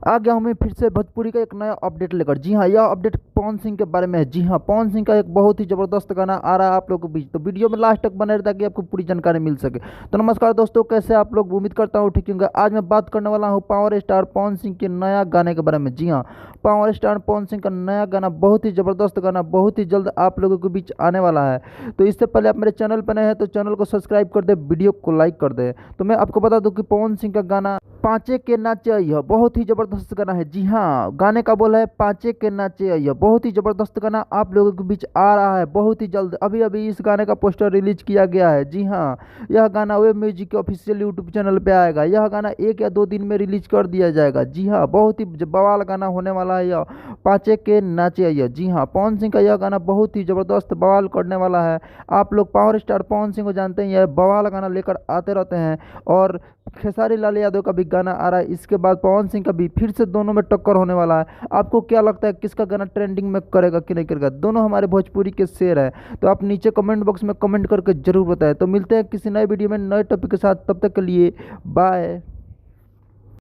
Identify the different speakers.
Speaker 1: आ गया हूँ मैं फिर से भोजपुरी का एक नया अपडेट लेकर। जी हाँ, यह अपडेट पवन सिंह के बारे में है। जी हाँ, पवन सिंह का एक बहुत ही जबरदस्त गाना आ रहा है आप लोगों के बीच, तो वीडियो में लास्ट तक बने रहे ताकि आपको पूरी जानकारी मिल सके। तो नमस्कार दोस्तों, कैसे आप लोग? उम्मीद करता हूँ ठीक होंगे। आज मैं बात करने वाला हूँ पावर स्टार पवन सिंह के नया गाने के बारे में। जी हाँ, पावर स्टार पवन सिंह का नया गाना, बहुत ही जबरदस्त गाना, बहुत ही जल्द आप लोगों के बीच आने वाला है। तो इससे पहले आप मेरे चैनल पर नए हैं तो चैनल को सब्सक्राइब कर दे, वीडियो को लाइक कर दे। तो मैं आपको बता दूं कि पवन सिंह का गाना पांचे के नाचे यह बहुत ही जबरदस्त गाना है। जी हाँ, गाने का बोल है पांचे के नाचे यह बहुत ही जबरदस्त गाना आप लोगों के बीच आ रहा है बहुत ही जल्द। अभी अभी इस गाने का पोस्टर रिलीज किया गया है। जी हाँ, यह गाना वेब म्यूजिक के ऑफिशियल यूट्यूब चैनल पे आएगा। यह गाना 1 या 2 दिन में रिलीज कर दिया जाएगा। जी हाँ, बहुत ही बवाल गाना होने वाला है यह पांचे के नाचे यह। जी हाँ, पवन सिंह का यह गाना बहुत ही जबरदस्त बवाल करने वाला है। आप लोग पावर स्टार पवन सिंह को जानते हैं, यह बवाल गाना लेकर आते रहते हैं। और खेसारी लाल यादव का भी गाना आ रहा है, इसके बाद पवन सिंह का भी, फिर से दोनों में टक्कर होने वाला है। आपको क्या लगता है किसका गाना ट्रेंडिंग में करेगा कि नहीं करेगा? दोनों हमारे भोजपुरी के शेर हैं। तो आप नीचे कमेंट बॉक्स में कमेंट करके जरूर बताएं। तो मिलते हैं किसी नए वीडियो में नए टॉपिक के साथ, तब तक के लिए बाय।